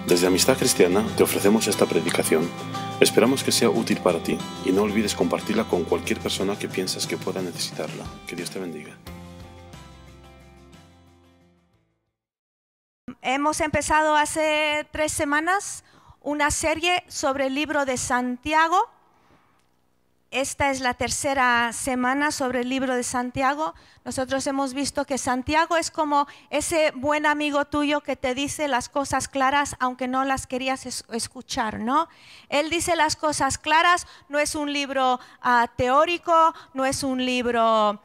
Desde Amistad Cristiana te ofrecemos esta predicación. Esperamos que sea útil para ti y no olvides compartirla con cualquier persona que piensas que pueda necesitarla. Que Dios te bendiga. Hemos empezado hace 3 semanas una serie sobre el libro de Santiago. Esta es la tercera semana sobre el libro de Santiago. Nosotros hemos visto que Santiago es como ese buen amigo tuyo que te dice las cosas claras aunque no las querías escuchar, ¿no? Él dice las cosas claras, no es un libro teórico, no es un libro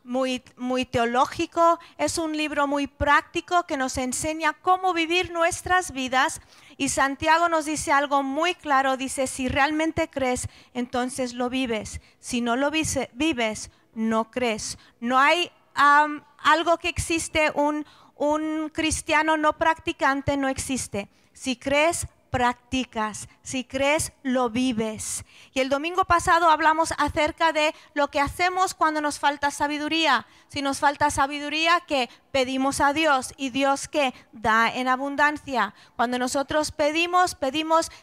muy teológico, es un libro muy práctico que nos enseña cómo vivir nuestras vidas. Y Santiago nos dice algo muy claro, dice, si realmente crees, entonces lo vives. Si no lo vives, no crees. No hay algo que existe, un cristiano no practicante no existe. Si crees, practicas, si crees, lo vives. Y el domingo pasado hablamos acerca de lo que hacemos cuando nos falta sabiduría. Si nos falta sabiduría, ¿qué? Pedimos a Dios, y Dios ¿qué? Da en abundancia. Cuando nosotros pedimos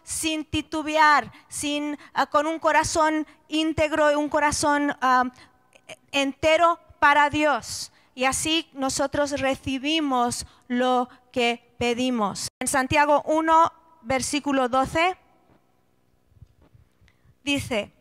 sin titubear, con un corazón íntegro, un corazón entero para Dios. Y así nosotros recibimos lo que pedimos. En Santiago 1, versículo 12, dice,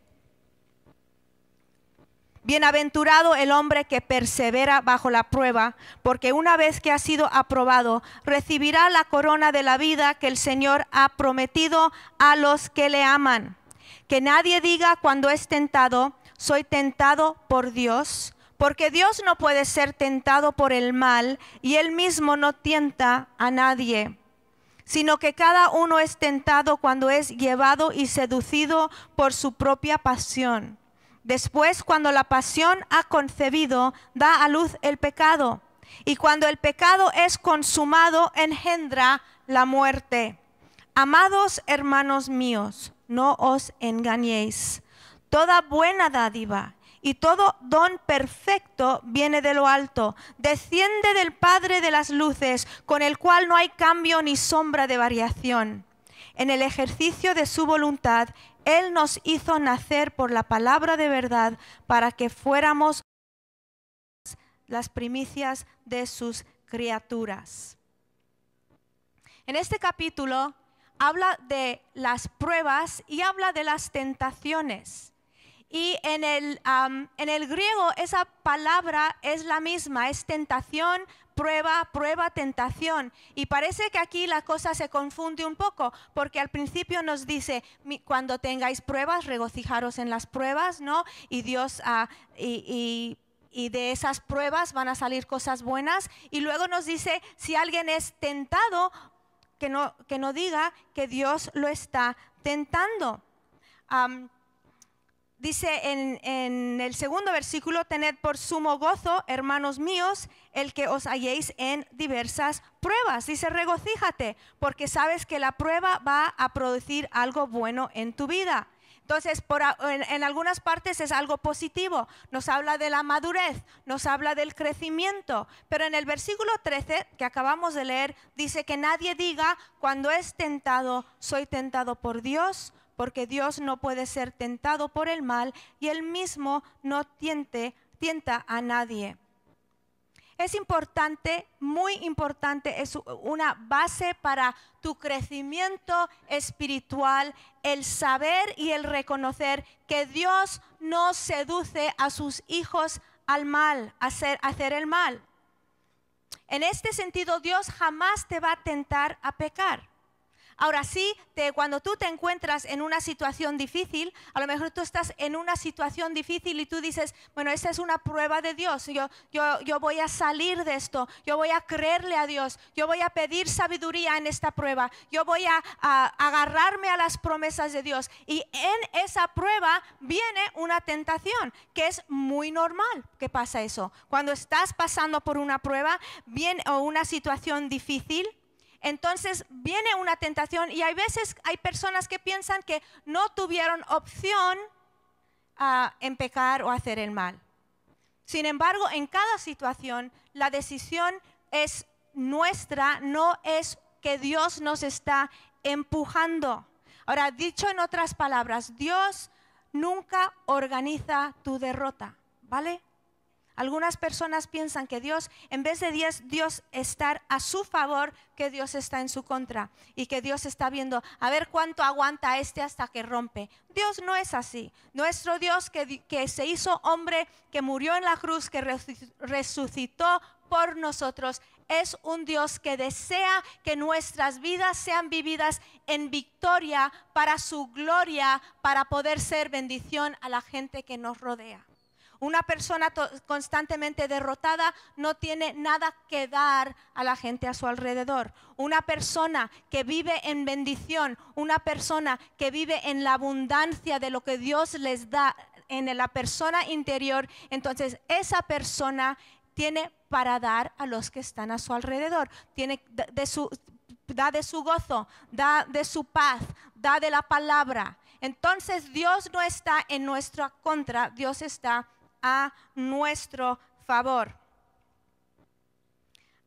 bienaventurado el hombre que persevera bajo la prueba, porque una vez que ha sido aprobado, recibirá la corona de la vida que el Señor ha prometido a los que le aman. Que nadie diga cuando es tentado, soy tentado por Dios, porque Dios no puede ser tentado por el mal, y Él mismo no tienta a nadie, sino que cada uno es tentado cuando es llevado y seducido por su propia pasión. Después, cuando la pasión ha concebido, da a luz el pecado. Y cuando el pecado es consumado, engendra la muerte. Amados hermanos míos, no os engañéis. Toda buena dádiva y todo don perfecto viene de lo alto, desciende del Padre de las luces, con el cual no hay cambio ni sombra de variación. En el ejercicio de su voluntad, Él nos hizo nacer por la palabra de verdad, para que fuéramos las primicias de sus criaturas. En este capítulo habla de las pruebas y habla de las tentaciones. Y en el griego esa palabra es la misma, es tentación, prueba, prueba, tentación. Y parece que aquí la cosa se confunde un poco, porque al principio nos dice, cuando tengáis pruebas, regocijaros en las pruebas, ¿no? Y Dios, y de esas pruebas van a salir cosas buenas. Y luego nos dice, si alguien es tentado, que no diga que Dios lo está tentando. Dice en el segundo versículo, tened por sumo gozo, hermanos míos, el que os halléis en diversas pruebas. Dice, regocíjate, porque sabes que la prueba va a producir algo bueno en tu vida. Entonces, en algunas partes es algo positivo, nos habla de la madurez, nos habla del crecimiento, pero en el versículo 13 que acabamos de leer, dice que nadie diga, cuando es tentado, soy tentado por Dios, porque Dios no puede ser tentado por el mal y Él mismo no tienta a nadie. Es importante, muy importante, es una base para tu crecimiento espiritual, el saber y el reconocer que Dios no seduce a sus hijos al mal, a hacer el mal. En este sentido, Dios jamás te va a tentar a pecar. Ahora sí, cuando tú te encuentras en una situación difícil, a lo mejor tú estás en una situación difícil y tú dices, bueno, esta es una prueba de Dios, yo voy a salir de esto, yo voy a creerle a Dios, yo voy a pedir sabiduría en esta prueba, yo voy a agarrarme a las promesas de Dios. Y en esa prueba viene una tentación, que es muy normal que pasa eso. Cuando estás pasando por una prueba o una situación difícil, entonces viene una tentación, y hay personas que piensan que no tuvieron opción en pecar o hacer el mal. Sin embargo, en cada situación la decisión es nuestra, no es que Dios nos está empujando. Ahora, dicho en otras palabras, Dios nunca organiza tu derrota, ¿vale? Algunas personas piensan que Dios, en vez de Dios estar a su favor, que Dios está en su contra y que Dios está viendo a ver cuánto aguanta hasta que rompe. Dios no es así. Nuestro Dios que se hizo hombre, que murió en la cruz, que resucitó por nosotros, es un Dios que desea que nuestras vidas sean vividas en victoria para su gloria, para poder ser bendición a la gente que nos rodea. Una persona constantemente derrotada no tiene nada que dar a la gente a su alrededor. Una persona que vive en bendición, una persona que vive en la abundancia de lo que Dios les da en la persona interior, entonces esa persona tiene para dar a los que están a su alrededor. Da de su gozo, da de su paz, da de la palabra. Entonces Dios no está en nuestra contra, Dios está a nuestro favor.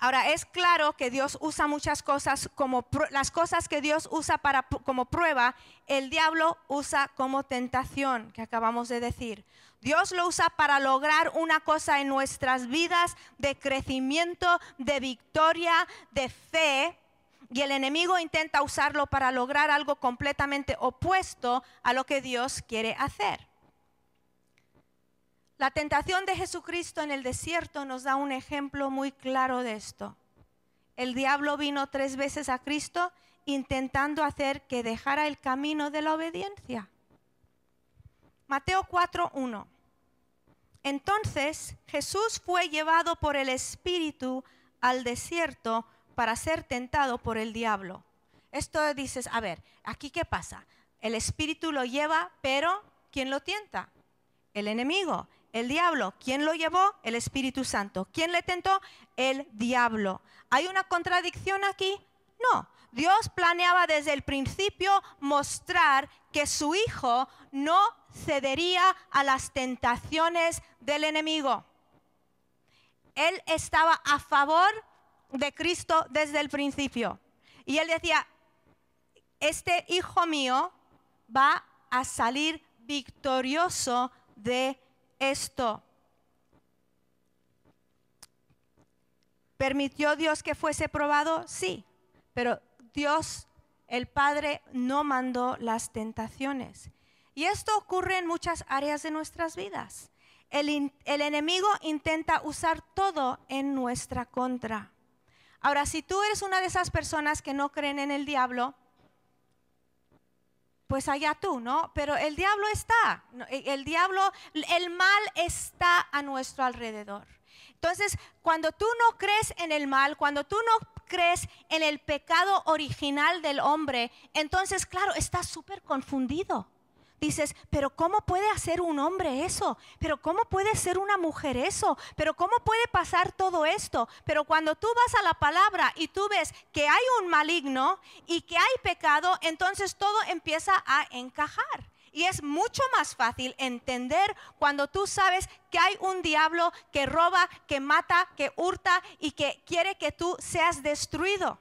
Ahora, es claro que Dios usa muchas cosas como las cosas que Dios usa como prueba, el diablo usa como tentación, que acabamos de decir. Dios lo usa para lograr una cosa en nuestras vidas de crecimiento, de victoria, de fe, y el enemigo intenta usarlo para lograr algo completamente opuesto a lo que Dios quiere hacer. La tentación de Jesucristo en el desierto nos da un ejemplo muy claro de esto. El diablo vino 3 veces a Cristo intentando hacer que dejara el camino de la obediencia. Mateo 4:1. Entonces Jesús fue llevado por el Espíritu al desierto para ser tentado por el diablo. Esto dices, a ver, ¿aquí qué pasa? El Espíritu lo lleva, pero ¿quién lo tienta? El enemigo. El diablo, ¿quién lo llevó? El Espíritu Santo. ¿Quién le tentó? El diablo. ¿Hay una contradicción aquí? No. Dios planeaba desde el principio mostrar que su Hijo no cedería a las tentaciones del enemigo. Él estaba a favor de Cristo desde el principio. Y él decía, este hijo mío va a salir victorioso de esto. ¿Permitió Dios que fuese probado? Sí, pero Dios, el Padre, no mandó las tentaciones. Y esto ocurre en muchas áreas de nuestras vidas. El enemigo intenta usar todo en nuestra contra. Ahora, si tú eres una de esas personas que no creen en el diablo, pues allá tú, ¿no? Pero el diablo está, el mal está a nuestro alrededor. Entonces, cuando tú no crees en el mal, cuando tú no crees en el pecado original del hombre, entonces, claro, estás súper confundido. Dices, pero ¿cómo puede hacer un hombre eso? ¿Pero cómo puede ser una mujer eso? ¿Pero cómo puede pasar todo esto? Pero cuando tú vas a la palabra y tú ves que hay un maligno y que hay pecado, entonces todo empieza a encajar. Y es mucho más fácil entender cuando tú sabes que hay un diablo que roba, que mata, que hurta y que quiere que tú seas destruido.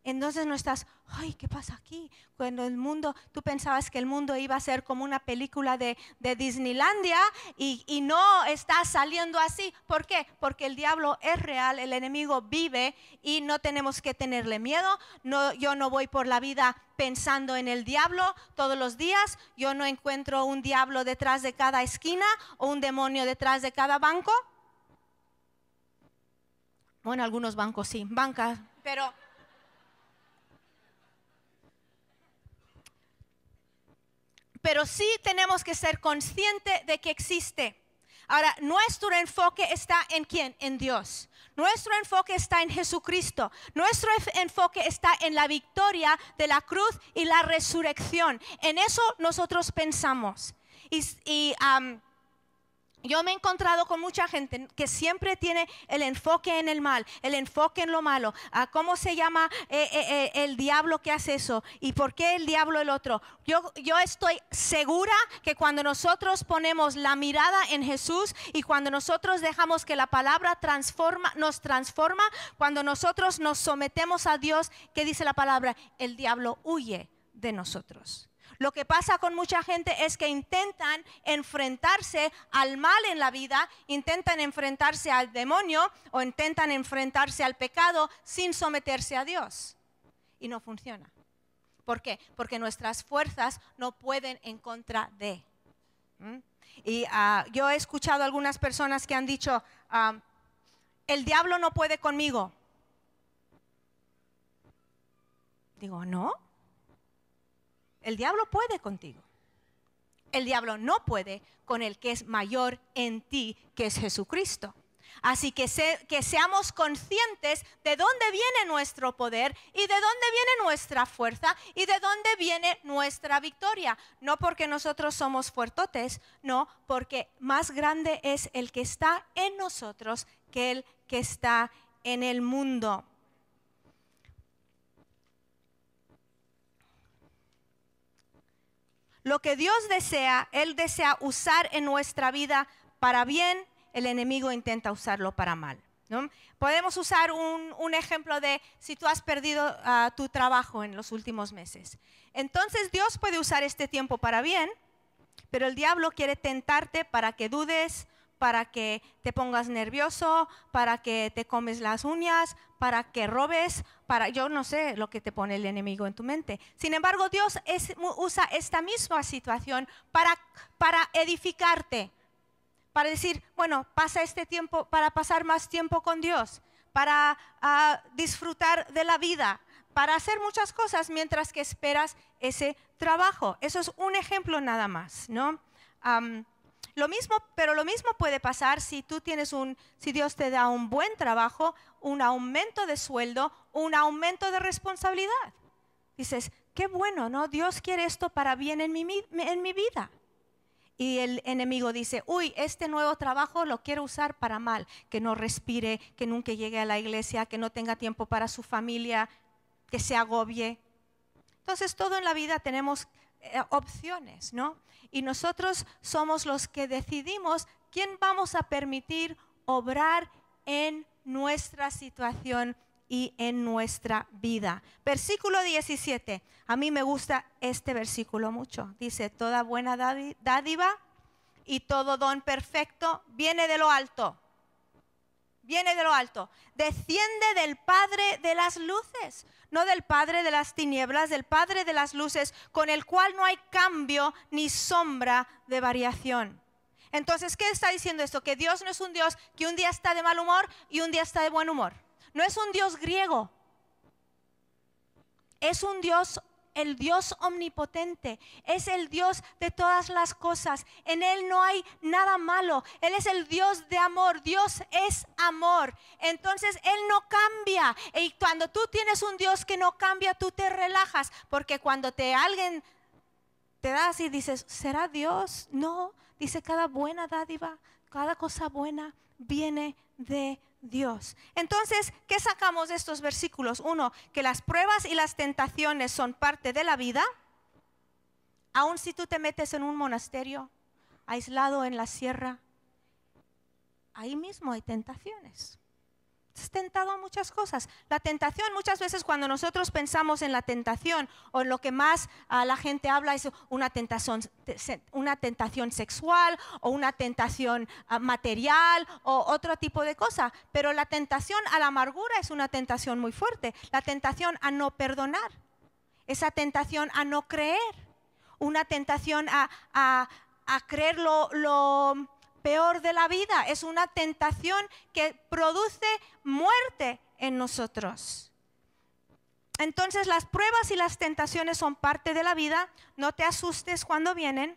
Entonces no estás, ay, ¿qué pasa aquí? Cuando el mundo, tú pensabas que el mundo iba a ser como una película de Disneylandia y no está saliendo así. ¿Por qué? Porque el diablo es real, el enemigo vive y no tenemos que tenerle miedo. No, yo no voy por la vida pensando en el diablo todos los días. Yo no encuentro un diablo detrás de cada esquina o un demonio detrás de cada banco. Bueno, algunos bancos sí, bancas, pero sí tenemos que ser conscientes de que existe. Ahora, nuestro enfoque está ¿en quién? En Dios. Nuestro enfoque está en Jesucristo. Nuestro enfoque está en la victoria de la cruz y la resurrección. En eso nosotros pensamos. Y Yo me he encontrado con mucha gente que siempre tiene el enfoque en el mal, el enfoque en lo malo. ¿Cómo se llama el diablo que hace eso? ¿Y por qué el diablo el otro? Yo estoy segura que cuando nosotros ponemos la mirada en Jesús y cuando nosotros dejamos que la palabra nos transforma, cuando nosotros nos sometemos a Dios, ¿qué dice la palabra? El diablo huye de nosotros. Lo que pasa con mucha gente es que intentan enfrentarse al mal en la vida, intentan enfrentarse al demonio o intentan enfrentarse al pecado sin someterse a Dios. Y no funciona. ¿Por qué? Porque nuestras fuerzas no pueden en contra de. Y yo he escuchado a algunas personas que han dicho, el diablo no puede conmigo. Digo, ¿no? El diablo puede contigo. El diablo no puede con el que es mayor en ti, que es Jesucristo. Así que seamos conscientes de dónde viene nuestro poder y de dónde viene nuestra fuerza y de dónde viene nuestra victoria. No porque nosotros somos fuertotes, no, porque más grande es el que está en nosotros que el que está en el mundo. Lo que Dios desea, Él desea usar en nuestra vida para bien, el enemigo intenta usarlo para mal, ¿no? Podemos usar un ejemplo de si tú has perdido tu trabajo en los últimos meses. Entonces Dios puede usar este tiempo para bien, pero el diablo quiere tentarte para que dudes, para que te pongas nervioso, para que te comes las uñas, para que robes, yo no sé lo que te pone el enemigo en tu mente. Sin embargo, Dios usa esta misma situación para edificarte, para decir, bueno, pasa este tiempo, para pasar más tiempo con Dios, para disfrutar de la vida, para hacer muchas cosas mientras que esperas ese trabajo. Eso es un ejemplo nada más, ¿no? Pero lo mismo puede pasar si si Dios te da un buen trabajo, un aumento de sueldo, un aumento de responsabilidad. Dices, qué bueno, ¿no? Dios quiere esto para bien en mi vida. Y el enemigo dice, uy, este nuevo trabajo lo quiero usar para mal, que no respire, que nunca llegue a la iglesia, que no tenga tiempo para su familia, que se agobie. Entonces todo en la vida tenemos opciones, ¿no? Y nosotros somos los que decidimos quién vamos a permitir obrar en nuestra situación y en nuestra vida. Versículo 17. A mí me gusta este versículo mucho. Dice, toda buena dádiva y todo don perfecto viene de lo alto. Viene de lo alto, desciende del Padre de las luces, no del Padre de las tinieblas, del Padre de las luces, con el cual no hay cambio ni sombra de variación. Entonces, ¿qué está diciendo esto? Que Dios no es un Dios que un día está de mal humor y un día está de buen humor. No es un Dios griego, es un Dios, el Dios omnipotente, es el Dios de todas las cosas. En Él no hay nada malo. Él es el Dios de amor. Dios es amor. Entonces Él no cambia. Y cuando tú tienes un Dios que no cambia, tú te relajas. Porque cuando alguien te da así, dices, ¿será Dios? No, dice cada buena dádiva, cada cosa buena viene de Dios. Entonces, ¿qué sacamos de estos versículos? Uno, que las pruebas y las tentaciones son parte de la vida. Aun si tú te metes en un monasterio, aislado en la sierra, ahí mismo hay tentaciones. Estás tentado a muchas cosas. La tentación, muchas veces cuando nosotros pensamos en la tentación o en lo que más la gente habla es una tentación sexual o una tentación material o otro tipo de cosa. Pero la tentación a la amargura es una tentación muy fuerte. La tentación a no perdonar, esa tentación a no creer, una tentación a creer lo peor de la vida, es una tentación que produce muerte en nosotros. Entonces las pruebas y las tentaciones son parte de la vida, no te asustes cuando vienen,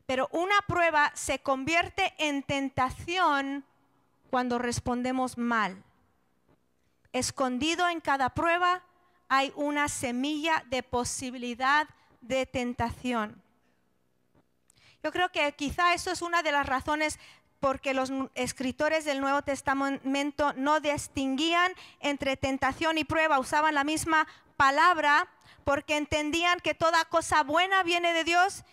pero una prueba se convierte en tentación cuando respondemos mal. Escondido en cada prueba hay una semilla de posibilidad de tentación. Yo creo que quizá eso es una de las razones porque los escritores del Nuevo Testamento no distinguían entre tentación y prueba, usaban la misma palabra porque entendían que toda cosa buena viene de Dios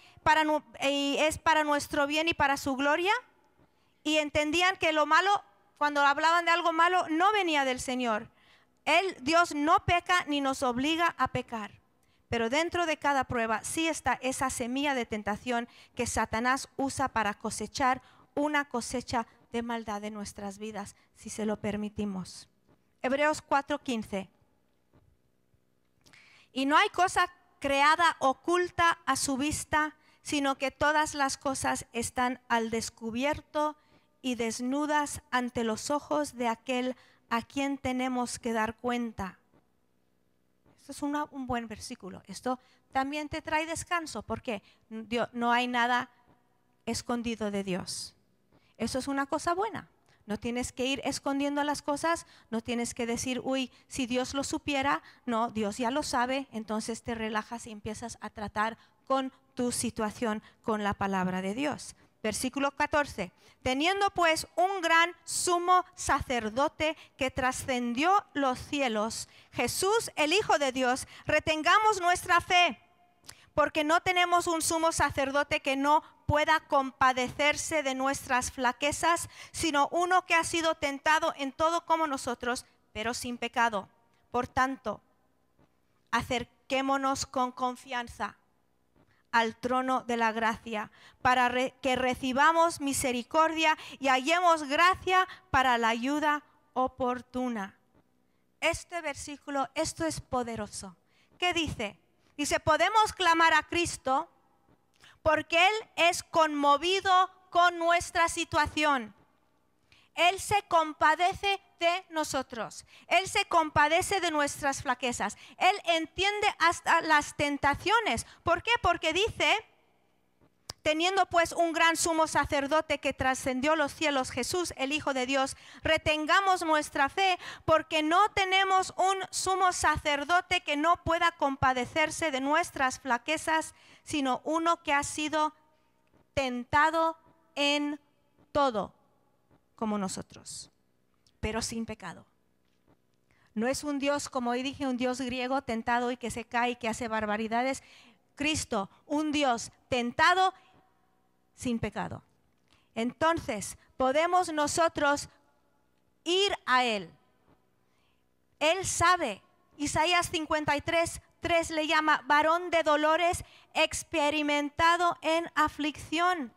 y es para nuestro bien y para su gloria, y entendían que lo malo, cuando hablaban de algo malo, no venía del Señor. Dios no peca ni nos obliga a pecar, pero dentro de cada prueba sí está esa semilla de tentación que Satanás usa para cosechar una cosecha de maldad en nuestras vidas, si se lo permitimos. Hebreos 4:15. Y no hay cosa creada oculta a su vista, sino que todas las cosas están al descubierto y desnudas ante los ojos de aquel a quien tenemos que dar cuenta. Esto es un buen versículo. Esto también te trae descanso, porque no hay nada escondido de Dios. Eso es una cosa buena. No tienes que ir escondiendo las cosas, no tienes que decir, uy, si Dios lo supiera. No, Dios ya lo sabe, entonces te relajas y empiezas a tratar con tu situación con la palabra de Dios. Versículo 14. Teniendo pues un gran sumo sacerdote que trascendió los cielos, Jesús, el Hijo de Dios, retengamos nuestra fe, porque no tenemos un sumo sacerdote que no pueda compadecerse de nuestras flaquezas, sino uno que ha sido tentado en todo como nosotros, pero sin pecado. Por tanto, acerquémonos con confianza al trono de la gracia, para que recibamos misericordia y hallemos gracia para la ayuda oportuna. Este versículo, esto es poderoso. ¿Qué dice? Dice, podemos clamar a Cristo porque Él es conmovido con nuestra situación. Él se compadece de nosotros. Él se compadece de nuestras flaquezas. Él entiende hasta las tentaciones. ¿Por qué? Porque dice, teniendo pues un gran sumo sacerdote que trascendió los cielos, Jesús, el Hijo de Dios, retengamos nuestra fe, porque no tenemos un sumo sacerdote que no pueda compadecerse de nuestras flaquezas, sino uno que ha sido tentado en todo, como nosotros, pero sin pecado. No es un Dios, como hoy dije, un Dios griego tentado y que se cae y que hace barbaridades. Cristo, un Dios tentado sin pecado. Entonces, podemos nosotros ir a Él. Él sabe. Isaías 53:3 le llama varón de dolores, experimentado en aflicción.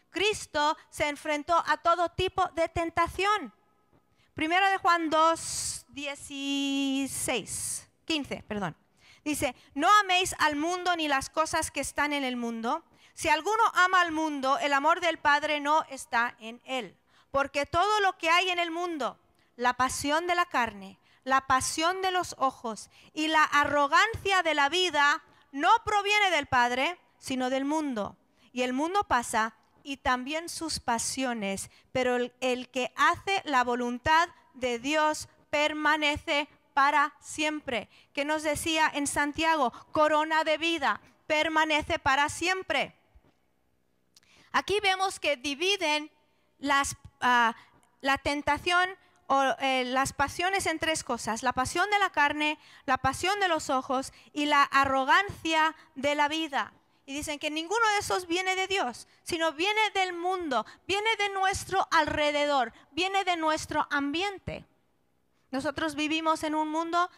Cristo se enfrentó a todo tipo de tentación. Primero de Juan 15. Dice, no améis al mundo ni las cosas que están en el mundo. Si alguno ama al mundo, el amor del Padre no está en él. Porque todo lo que hay en el mundo, la pasión de la carne, la pasión de los ojos y la arrogancia de la vida, no proviene del Padre, sino del mundo. Y el mundo pasa y también sus pasiones, pero el que hace la voluntad de Dios permanece para siempre. ¿Qué nos decía en Santiago? Corona de vida, permanece para siempre. Aquí vemos que dividen la tentación o las pasiones en tres cosas: la pasión de la carne, la pasión de los ojos y la arrogancia de la vida. Y dicen que ninguno de esos viene de Dios, sino viene del mundo, viene de nuestro alrededor, viene de nuestro ambiente. Nosotros vivimos en un mundo,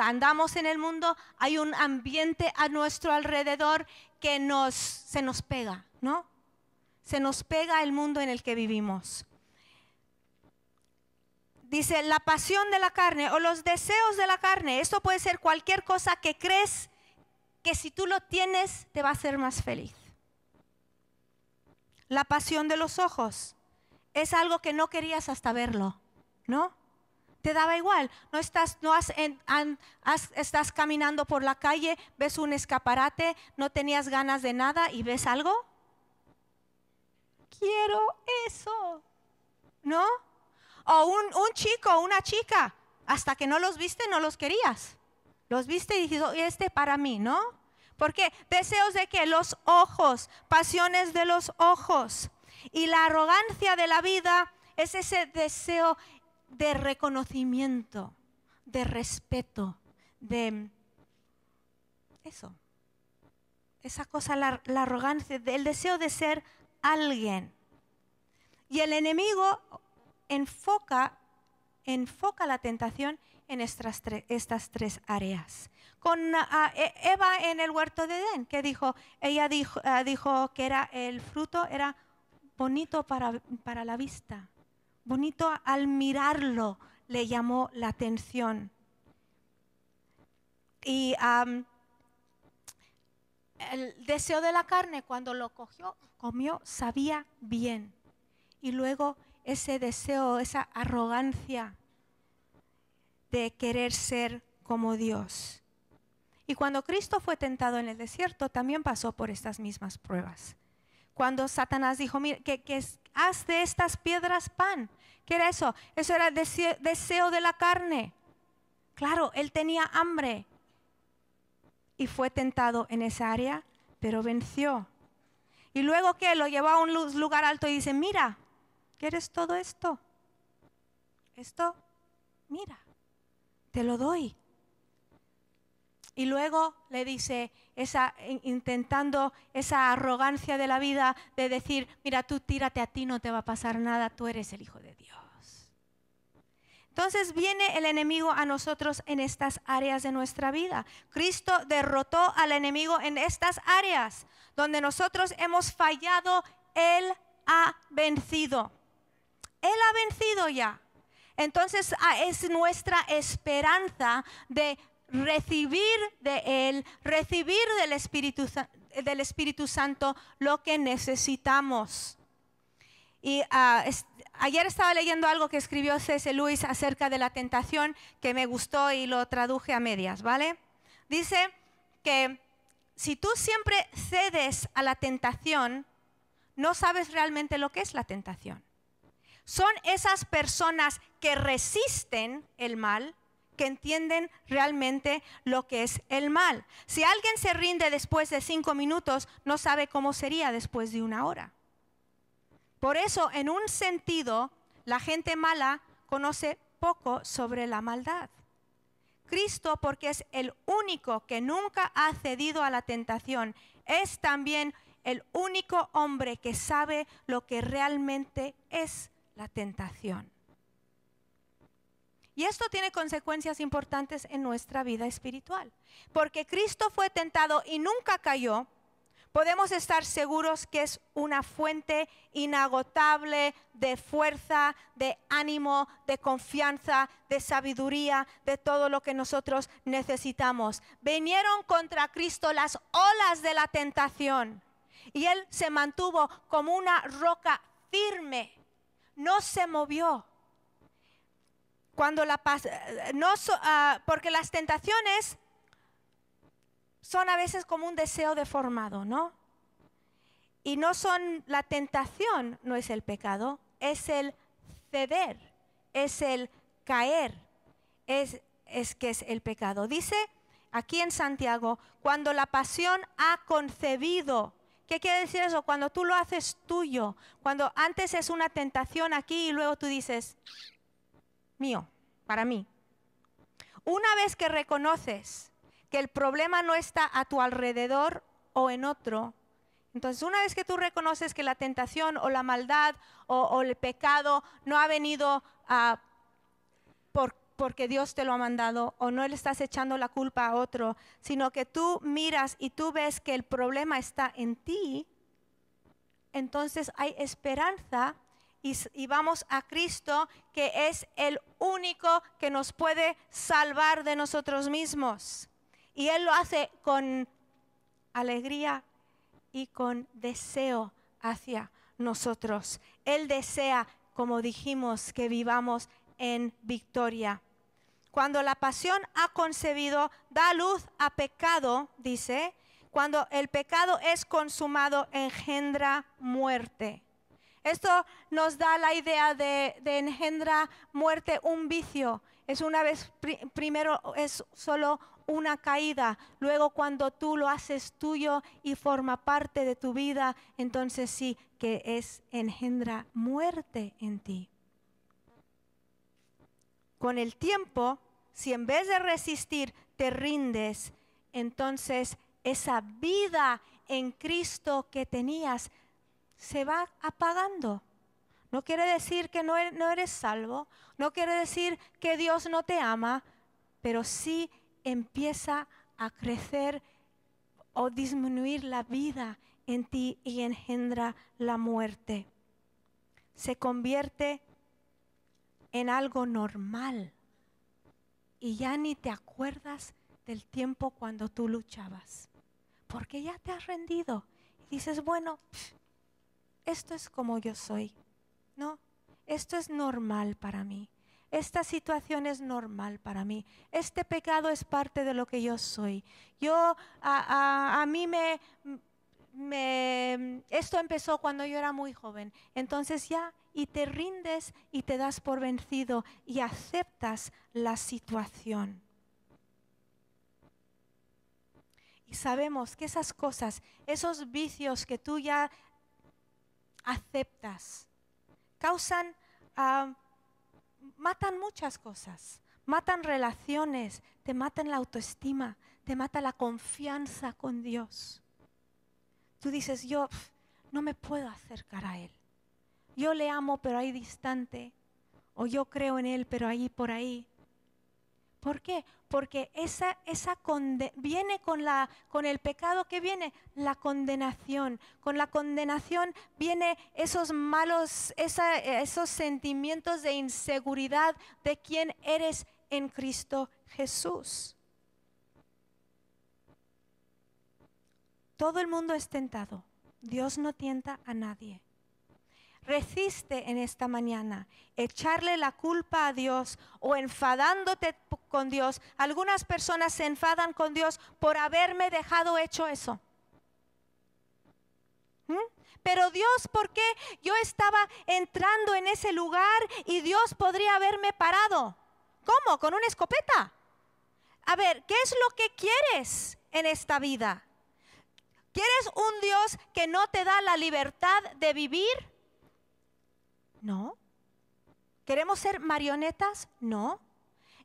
andamos en el mundo, hay un ambiente a nuestro alrededor que se nos pega, ¿no? Se nos pega el mundo en el que vivimos. Dice, la pasión de la carne o los deseos de la carne. Esto puede ser cualquier cosa que crees que si tú lo tienes te va a hacer más feliz. La pasión de los ojos es algo que no querías hasta verlo, ¿no? Te daba igual. Estás caminando por la calle, ves un escaparate, no tenías ganas de nada y ves algo. Quiero eso, ¿no? O un chico o una chica, hasta que no los viste no los querías. Los viste y dijiste, este para mí, ¿no? ¿Por qué? Deseos de qué? Los ojos, pasiones de los ojos. Y la arrogancia de la vida es ese deseo de reconocimiento, de respeto, de eso. Esa cosa, la arrogancia, el deseo de ser alguien. Y el enemigo enfoca la tentación en estas tres áreas. Con Eva en el huerto de Edén, que dijo, ella dijo que el fruto era bonito para la vista, bonito al mirarlo, le llamó la atención. Y el deseo de la carne, cuando lo comió, sabía bien. Y luego ese deseo, esa arrogancia de querer ser como Dios. Y cuando Cristo fue tentado en el desierto, también pasó por estas mismas pruebas. Cuando Satanás dijo, mira, haz de estas piedras pan. ¿Qué era eso? Eso era el deseo de la carne. Claro, él tenía hambre. Y fue tentado en esa área, pero venció. Y luego que lo llevó a un lugar alto y dice, mira, ¿quieres todo esto? Esto, mira, te lo doy. Y luego le dice, intentando esa arrogancia de la vida de decir, mira, tú tírate, a ti no te va a pasar nada, tú eres el Hijo de Dios. Entonces viene el enemigo a nosotros en estas áreas de nuestra vida. Cristo derrotó al enemigo en estas áreas donde nosotros hemos fallado. Él ha vencido. Él ha vencido ya. Entonces es nuestra esperanza de recibir de Él, recibir del Espíritu Santo lo que necesitamos. Y ayer estaba leyendo algo que escribió C.S. Lewis acerca de la tentación, que me gustó y lo traduje a medias, ¿vale? Dice que si tú siempre cedes a la tentación, no sabes realmente lo que es la tentación. Son esas personas que resisten el mal, que entienden realmente lo que es el mal. Si alguien se rinde después de 5 minutos, no sabe cómo sería después de 1 hora. Por eso, en un sentido, la gente mala conoce poco sobre la maldad. Cristo, porque es el único que nunca ha cedido a la tentación, es también el único hombre que sabe lo que realmente es la tentación. Y esto tiene consecuencias importantes en nuestra vida espiritual. Porque Cristo fue tentado y nunca cayó, podemos estar seguros que es una fuente inagotable de fuerza, de ánimo, de confianza, de sabiduría, de todo lo que nosotros necesitamos. Vinieron contra Cristo las olas de la tentación y Él se mantuvo como una roca firme, no se movió. Porque las tentaciones son a veces como un deseo deformado, ¿no? Y la tentación no es el pecado, es el ceder, es el caer, es que es el pecado. Dice aquí en Santiago, cuando la pasión ha concebido. ¿Qué quiere decir eso? Cuando tú lo haces tuyo, cuando antes es una tentación aquí y luego tú dices, mío, para mí. Una vez que reconoces que el problema no está a tu alrededor o en otro, entonces una vez que tú reconoces que la tentación o la maldad o el pecado no ha venido porque Dios te lo ha mandado o no le estás echando la culpa a otro, sino que tú miras y tú ves que el problema está en ti, entonces hay esperanza y vamos a Cristo, que es el único que nos puede salvar de nosotros mismos. Y Él lo hace con alegría y con deseo hacia nosotros. Él desea, como dijimos, que vivamos en victoria. Cuando la pasión ha concebido, da luz a pecado, dice. Cuando el pecado es consumado, engendra muerte. Esto nos da la idea de engendra muerte, un vicio. es una vez, primero es solo una caída, luego cuando tú lo haces tuyo y forma parte de tu vida, entonces sí que engendra muerte en ti. Con el tiempo, si en vez de resistir te rindes, entonces esa vida en Cristo que tenías se va apagando. No quiere decir que no eres salvo, no quiere decir que Dios no te ama, pero sí empieza a crecer o disminuir la vida en ti y engendra la muerte. Se convierte en algo normal y ya ni te acuerdas del tiempo cuando tú luchabas, porque ya te has rendido y dices, bueno, esto es como yo soy. No, esto es normal para mí. Esta situación es normal para mí. Este pecado es parte de lo que yo soy. A mí esto empezó cuando yo era muy joven. Entonces ya, y te rindes y te das por vencido y aceptas la situación. Y sabemos que esas cosas, esos vicios que tú ya aceptas, matan muchas cosas, matan relaciones, te matan la autoestima, te mata la confianza con Dios. Tú dices, yo no me puedo acercar a Él. Yo le amo pero ahí distante, o yo creo en Él pero ahí por ahí. ¿Por qué? Porque viene con el pecado que viene la condenación. Con la condenación viene esos malos, esos sentimientos de inseguridad de quién eres en Cristo Jesús. Todo el mundo es tentado. Dios no tienta a nadie. Resiste en esta mañana echarle la culpa a Dios o enfadándote con Dios. Algunas personas se enfadan con Dios por haberme dejado hecho eso. Pero Dios, ¿por qué yo estaba entrando en ese lugar y Dios podría haberme parado? ¿Cómo? ¿Con una escopeta? A ver, ¿qué es lo que quieres en esta vida? ¿Quieres un Dios que no te da la libertad de vivir? No. ¿Queremos ser marionetas? No.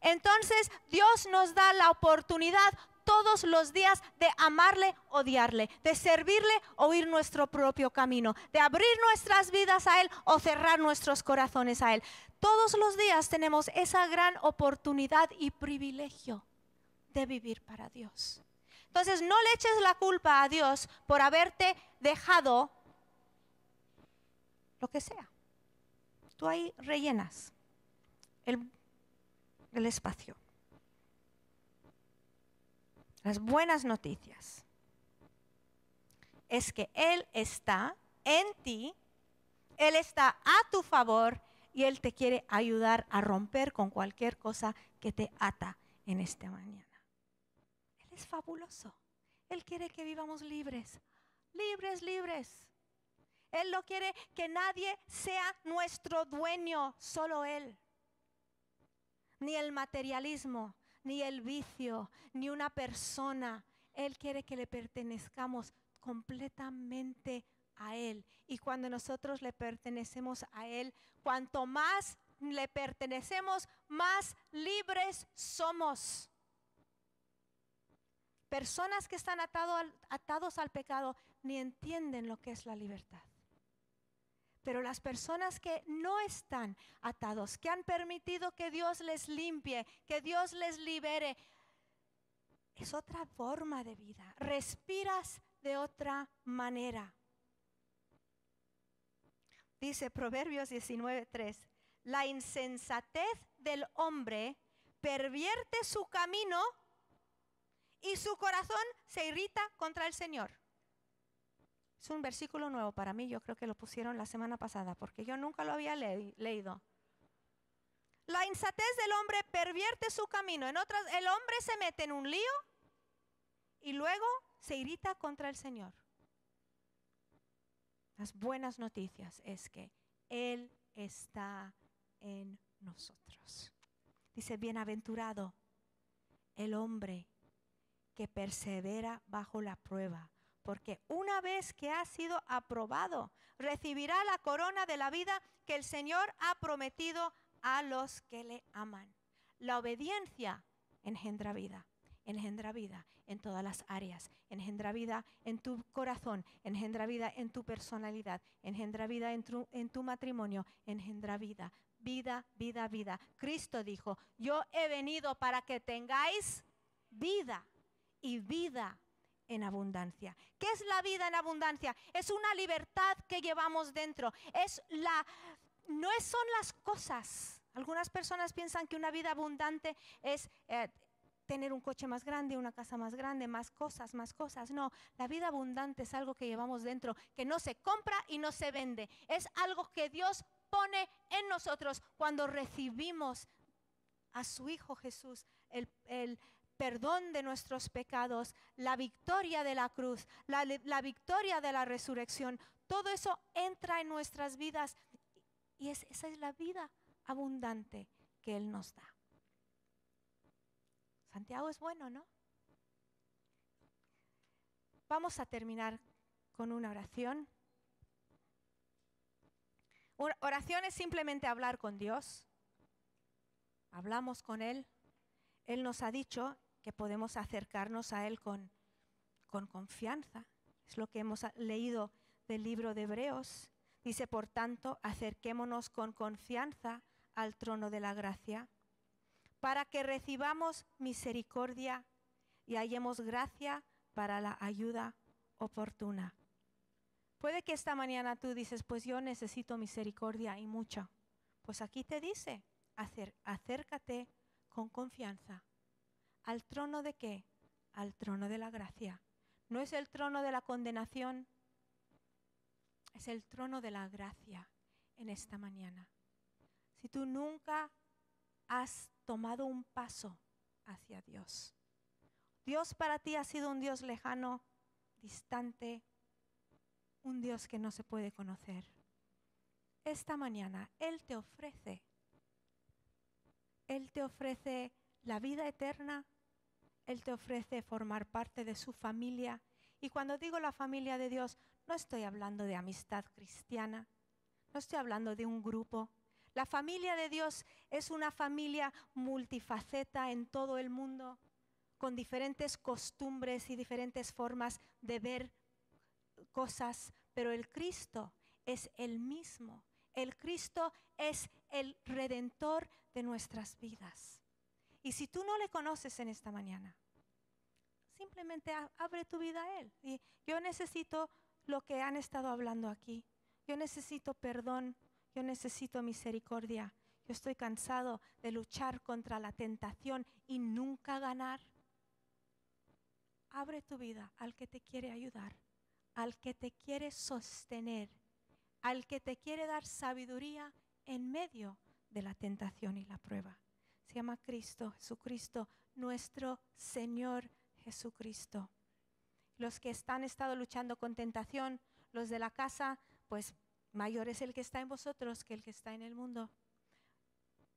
Entonces Dios nos da la oportunidad todos los días de amarle, odiarle, de servirle o ir nuestro propio camino, de abrir nuestras vidas a Él o cerrar nuestros corazones a Él. Todos los días tenemos esa gran oportunidad y privilegio de vivir para Dios. Entonces no le eches la culpa a Dios por haberte dejado lo que sea. Tú ahí rellenas el espacio. Las buenas noticias es que Él está en ti, Él está a tu favor y Él te quiere ayudar a romper con cualquier cosa que te ata en esta mañana. Él es fabuloso. Él quiere que vivamos libres, libres, libres. Él no quiere que nadie sea nuestro dueño, solo Él. Ni el materialismo, ni el vicio, ni una persona. Él quiere que le pertenezcamos completamente a Él. Y cuando nosotros le pertenecemos a Él, cuanto más le pertenecemos, más libres somos. Personas que están atados al pecado ni entienden lo que es la libertad. Pero las personas que no están atados, que han permitido que Dios les limpie, que Dios les libere, es otra forma de vida. Respiras de otra manera. Dice Proverbios 19:3, la insensatez del hombre pervierte su camino y su corazón se irrita contra el Señor. Es un versículo nuevo para mí, yo creo que lo pusieron la semana pasada, porque yo nunca lo había leído. La insensatez del hombre pervierte su camino. En otras, el hombre se mete en un lío y luego se irrita contra el Señor. Las buenas noticias es que Él está en nosotros. Dice, bienaventurado el hombre que persevera bajo la prueba, porque una vez que ha sido aprobado, recibirá la corona de la vida que el Señor ha prometido a los que le aman. La obediencia engendra vida en todas las áreas, engendra vida en tu corazón, engendra vida en tu personalidad, engendra vida en tu matrimonio, engendra vida, vida, vida, vida. Cristo dijo, yo he venido para que tengáis vida y vida en abundancia. ¿Qué es la vida en abundancia? Es una libertad que llevamos dentro. No son las cosas. Algunas personas piensan que una vida abundante es tener un coche más grande, una casa más grande, más cosas, más cosas. No, la vida abundante es algo que llevamos dentro, que no se compra y no se vende. Es algo que Dios pone en nosotros cuando recibimos a su Hijo Jesús, el perdón de nuestros pecados, la victoria de la cruz, la victoria de la resurrección. Todo eso entra en nuestras vidas y esa es la vida abundante que Él nos da. Santiago es bueno, ¿no? Vamos a terminar con una oración. Oración es simplemente hablar con Dios. Hablamos con Él. Él nos ha dicho que podemos acercarnos a Él con confianza. Es lo que hemos leído del libro de Hebreos. Dice, por tanto, acerquémonos con confianza al trono de la gracia, para que recibamos misericordia y hallemos gracia para la ayuda oportuna. Puede que esta mañana tú dices, pues yo necesito misericordia y mucha. Pues aquí te dice, acércate con confianza. ¿Al trono de qué? Al trono de la gracia. No es el trono de la condenación, es el trono de la gracia en esta mañana. Si tú nunca has tomado un paso hacia Dios, Dios para ti ha sido un Dios lejano, distante, un Dios que no se puede conocer. Esta mañana Él te ofrece la vida eterna, Él te ofrece formar parte de su familia. Y cuando digo la familia de Dios, no estoy hablando de amistad cristiana, no estoy hablando de un grupo. La familia de Dios es una familia multifaceta en todo el mundo, con diferentes costumbres y diferentes formas de ver cosas, pero el Cristo es el mismo. El Cristo es el Redentor de nuestras vidas. Y si tú no le conoces en esta mañana, simplemente abre tu vida a Él. Y yo necesito lo que han estado hablando aquí. Yo necesito perdón, yo necesito misericordia. Yo estoy cansado de luchar contra la tentación y nunca ganar. Abre tu vida al que te quiere ayudar, al que te quiere sostener, al que te quiere dar sabiduría en medio de la tentación y la prueba. Se llama Cristo, Jesucristo, nuestro Señor Jesucristo. Los que han estado luchando con tentación, los de la casa, pues mayor es el que está en vosotros que el que está en el mundo.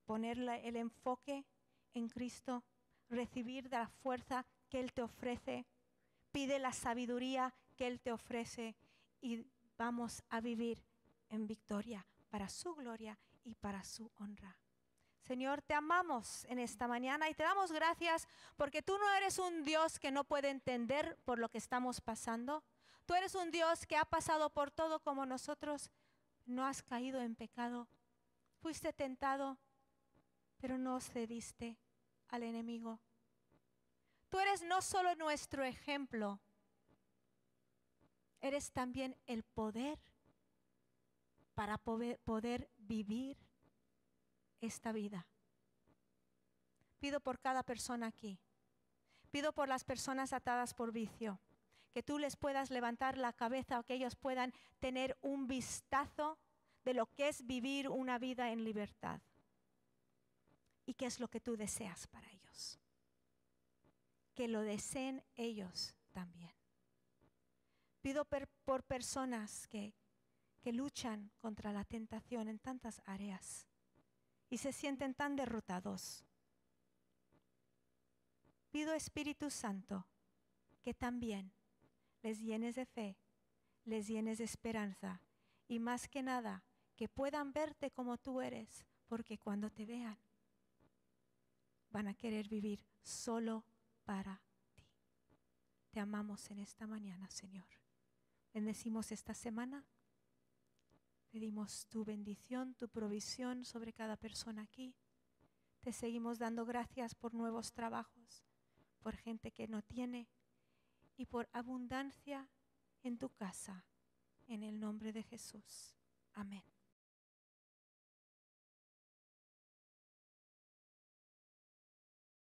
Poner el enfoque en Cristo, recibir de la fuerza que Él te ofrece, pide la sabiduría que Él te ofrece y vamos a vivir en victoria para su gloria y para su honra. Señor, te amamos en esta mañana y te damos gracias porque tú no eres un Dios que no puede entender por lo que estamos pasando. Tú eres un Dios que ha pasado por todo como nosotros. No has caído en pecado. Fuiste tentado, pero no cediste al enemigo. Tú eres no solo nuestro ejemplo, eres también el poder para poder vivir esta vida. Pido por cada persona aquí. Pido por las personas atadas por vicio, que tú les puedas levantar la cabeza o que ellos puedan tener un vistazo de lo que es vivir una vida en libertad. ¿Y qué es lo que tú deseas para ellos? Que lo deseen ellos también. Pido por personas que luchan contra la tentación en tantas áreas y se sienten tan derrotados. pido, Espíritu Santo, que también les llenes de fe, les llenes de esperanza y más que nada, que puedan verte como tú eres, porque cuando te vean, van a querer vivir solo para ti. Te amamos en esta mañana, Señor. Bendecimos esta semana. Pedimos tu bendición, tu provisión sobre cada persona aquí. Te seguimos dando gracias por nuevos trabajos, por gente que no tiene y por abundancia en tu casa. En el nombre de Jesús. Amén.